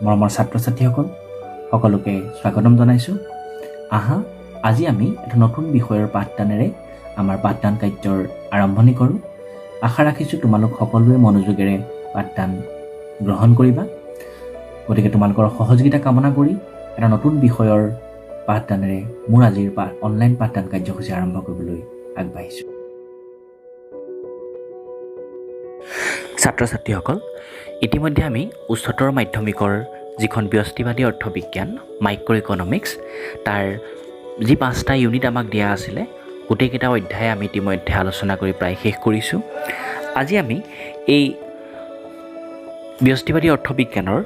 মৰমৰ ছাত্ৰ ছাত্ৰীসকল সকলোকে স্বাগতম জনাইছোঁ। আহা আজি আমি এটা নতুন বিষয়ৰ পাঠদানেৰে আমাৰ পাঠদান কাৰ্যৰ আৰম্ভণি কৰোঁ। আশা ৰাখিছোঁ তোমালোক সকলোৱে মনোযোগেৰে পাঠদান গ্ৰহণ কৰিবা। গতিকে তোমালোকৰ সহযোগিতা কামনা কৰি এটা নতুন বিষয়ৰ পাঠদানেৰে মোৰ আজিৰ অনলাইন পাঠদান কাৰ্যসূচী আৰম্ভ কৰিবলৈ আগবাঢ়িছোঁ। ছাত্ৰ ছাত্ৰীসকল, ইতিমধ্যে আমি উচ্চতৰ মাধ্যমিকৰ যিখন ব্যষ্টিবাদী অৰ্থবিজ্ঞান মাইক্ৰ' ইকনমিক্স তাৰ যি 5টা ইউনিট আমাক দিয়া আছিলে, গোটেইকেইটা অধ্যায় আমি ইতিমধ্যে আলোচনা কৰি প্ৰায় শেষ কৰিছোঁ। আজি আমি এই ব্যষ্টিবাদী অৰ্থবিজ্ঞানৰ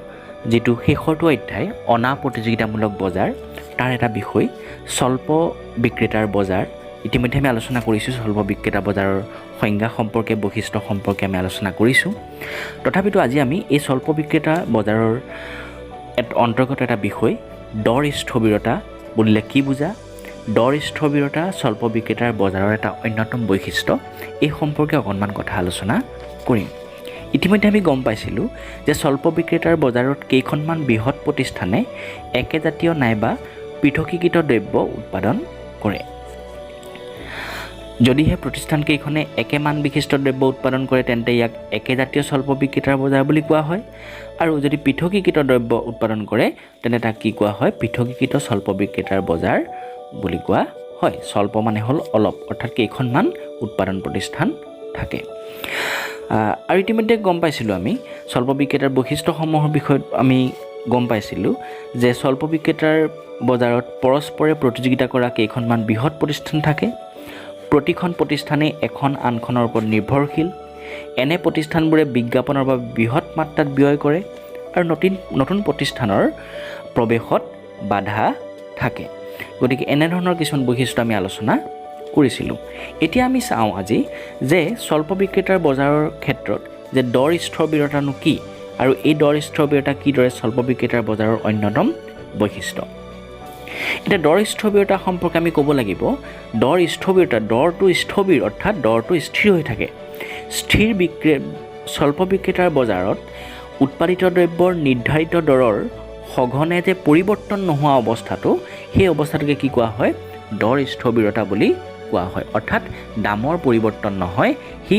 যিটো শেষৰটো অধ্যায় অনা প্ৰতিযোগিতামূলক বজাৰ, তাৰ এটা বিষয় স্বল্প বিক্ৰেতাৰ বজাৰ। ইতিমধ্যে আমি আলোচনা কৰিছোঁ স্বল্প বিক্ৰেতা বজাৰৰ সংজ্ঞা সম্পৰ্কে, বৈশিষ্ট্য সম্পৰ্কে আমি আলোচনা কৰিছোঁ। তথাপিতো আজি আমি এই স্বল্প বিক্ৰেতা বজাৰৰ অন্তৰ্গত এটা বিষয় দৰ স্থবিৰতা বুলিলে কি বুজা, দৰ স্থবিৰতা স্বল্প বিক্ৰেতাৰ বজাৰৰ এটা অন্যতম বৈশিষ্ট্য, এই সম্পৰ্কে অকণমান কথা আলোচনা কৰিম। ইতিমধ্যে আমি গম পাইছিলোঁ যে স্বল্প বিক্ৰেতাৰ বজাৰত কেইখনমান বৃহৎ প্ৰতিষ্ঠানে একেজাতীয় নাইবা পৃথকীকৃত দ্ৰব্য উৎপাদন কৰে। যদিহে প্ৰতিষ্ঠানকেইখনে একে মান বিশিষ্ট দ্ৰব্য উৎপাদন কৰে তেন্তে ইয়াক একেজাতীয় স্বল্প বিক্ৰেতাৰ বজাৰ বুলি কোৱা হয়, আৰু যদি পৃথকীকৃত দ্ৰব্য উৎপাদন কৰে তেন্তে তাক কি কোৱা হয়, পৃথকীকৃত স্বল্প বিক্ৰেতাৰ বজাৰ বুলি কোৱা হয়। স্বল্প মানে হ'ল অলপ, অৰ্থাৎ কেইখনমান উৎপাদন প্ৰতিষ্ঠান থাকে। আৰু ইতিমধ্যে গম পাইছিলোঁ আমি স্বল্প বিক্ৰেতাৰ বৈশিষ্ট্যসমূহৰ বিষয়ত আমি গম পাইছিলোঁ যে স্বল্প বিক্ৰেতাৰ বজাৰত পৰস্পৰে প্ৰতিযোগিতা কৰা কেইখনমান বৃহৎ প্ৰতিষ্ঠান থাকে। প্ৰতিখন প্ৰতিষ্ঠানেই এখন আনখনৰ ওপৰত নিৰ্ভৰশীল। এনে প্ৰতিষ্ঠানবোৰে বিজ্ঞাপনৰ বাবে বৃহৎ মাত্ৰাত ব্যয় কৰে আৰু নতুন প্ৰতিষ্ঠানৰ প্ৰৱেশত বাধা থাকে। গতিকে এনেধৰণৰ কিছুমান বৈশিষ্ট্য আমি আলোচনা কৰিছিলোঁ। এতিয়া আমি চাওঁ আজি যে স্বল্প বিক্ৰেতাৰ বজাৰৰ ক্ষেত্ৰত যে দৰ স্থবিৰতানো কি, আৰু এই দৰ স্থবিৰতা কিদৰে স্বল্প বিক্ৰেতাৰ বজাৰৰ অন্যতম বৈশিষ্ট্য। এতিয়া দৰ স্থবিৰতা সম্পৰ্কে আমি ক'ব লাগিব। দৰ স্থবিৰতা, দৰটো স্থবিৰ অৰ্থাৎ দৰটো স্থিৰ হৈ থাকে। স্বল্প বিক্ৰেতাৰ বজাৰত উৎপাদিত দ্ৰব্যৰ নিৰ্ধাৰিত দৰৰ সঘনে যে পৰিৱৰ্তন নোহোৱা অৱস্থাটো, সেই অৱস্থাটোকে কি কোৱা হয়, দৰ স্থবিৰতা বুলি কোৱা হয়। অৰ্থাৎ দামৰ পৰিৱৰ্তন নহয়, সি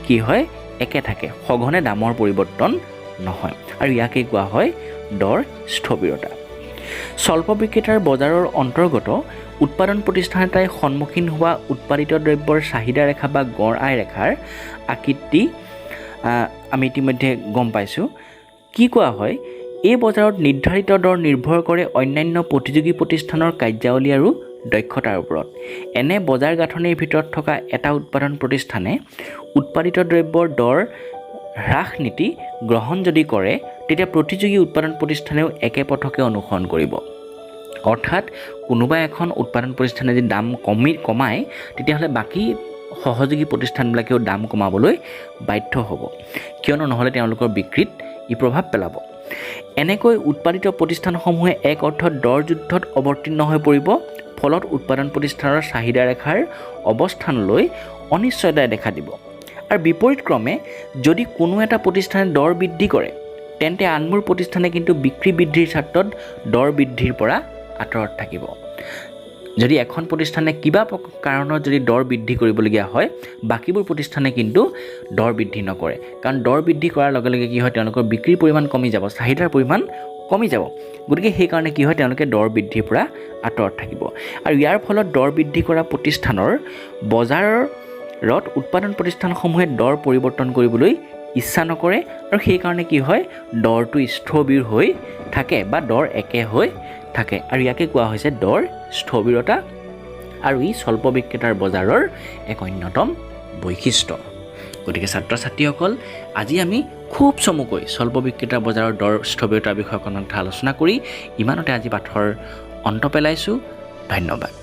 কি হয়, একে থাকে, সঘনে দামৰ পৰিৱৰ্তন নহয়, আৰু ইয়াকেই কোৱা হয় দৰ স্থবিৰতা। স্বল্প বিক্ৰেতাৰ বজাৰৰ অন্তৰ্গত উৎপাদন প্ৰতিষ্ঠান এটাই সন্মুখীন হোৱা উৎপাদিত দ্ৰব্যৰ চাহিদা ৰেখা বা গড় আয় ৰেখাৰ আকৃতি আমি ইতিমধ্যে গম পাইছোঁ। কি কোৱা হয়, এই বজাৰত নিৰ্ধাৰিত দৰ নিৰ্ভৰ কৰে অন্যান্য প্ৰতিযোগী প্ৰতিষ্ঠানৰ কাৰ্যাৱলী আৰু দক্ষতাৰ ওপৰত। এনে বজাৰ গাঁথনিৰ ভিতৰত থকা এটা উৎপাদন প্ৰতিষ্ঠানে উৎপাদিত দ্ৰব্যৰ দৰ হ্ৰাস নীতি গ্ৰহণ যদি কৰে তেতিয়া প্ৰতিযোগী উৎপাদন প্ৰতিষ্ঠানেও একে পথকে অনুসৰণ কৰিব। অৰ্থাৎ কোনোবা এখন উৎপাদন প্ৰতিষ্ঠানে যদি দাম কমায় তেতিয়াহ'লে বাকী সহযোগী প্ৰতিষ্ঠানবিলাকেও দাম কমাবলৈ বাধ্য হ'ব, কিয়নো নহ'লে তেওঁলোকৰ বিক্ৰীত ই প্ৰভাৱ পেলাব। এনেকৈ উৎপাদিত প্ৰতিষ্ঠানসমূহে এক অৰ্থত দৰ যুদ্ধত অৱতীৰ্ণ হৈ পৰিব। ফলত উৎপাদন প্ৰতিষ্ঠানৰ চাহিদা ৰেখাৰ অৱস্থানলৈ অনিশ্চয়তাই দেখা দিব। আৰু বিপৰীতক্ৰমে যদি কোনো এটা প্ৰতিষ্ঠানে দৰ বৃদ্ধি কৰে তেন্তে আনবোৰ প্ৰতিষ্ঠানে কিন্তু বিক্ৰী বৃদ্ধিৰ ক্ষেত্ৰত দৰ বৃদ্ধিৰ পৰা আঁতৰত থাকিব। যদি এখন প্ৰতিষ্ঠানে কিবা কাৰণত যদি দৰ বৃদ্ধি কৰিবলগীয়া হয়, বাকীবোৰ প্ৰতিষ্ঠানে কিন্তু দৰ বৃদ্ধি নকৰে, কাৰণ দৰ বৃদ্ধি কৰাৰ লগে লগে কি হয়, তেওঁলোকৰ বিক্ৰীৰ পৰিমাণ কমি যাব, চাহিদাৰ পৰিমাণ কমি যাব। গতিকে সেইকাৰণে কি হয়, তেওঁলোকে দৰ বৃদ্ধিৰ পৰা আঁতৰত থাকিব। আৰু ইয়াৰ ফলত দৰ বৃদ্ধি কৰা প্ৰতিষ্ঠানৰ বজাৰত উৎপাদন প্ৰতিষ্ঠানসমূহে দৰ পৰিৱৰ্তন কৰিবলৈ ইচ্ছা নকৰে, আৰু সেইকাৰণে কি হয়, দৰটো স্থবিৰ হৈ থাকে বা দৰ একে হৈ থাকে, আৰু ইয়াকে কোৱা হৈছে দৰ স্থবিৰতা, আৰু ই স্বল্প বিক্ৰেতাৰ বজাৰৰ এক অন্যতম বৈশিষ্ট্য। গতিকে ছাত্ৰ ছাত্ৰীসকল, আজি আমি খুব চমুকৈ স্বল্প বিক্ৰেতাৰ বজাৰৰ দৰ স্থবিৰতাৰ বিষয়ে অকণমান কথা আলোচনা কৰি ইমানতে আজি পাঠৰ অন্ত পেলাইছোঁ। ধন্যবাদ।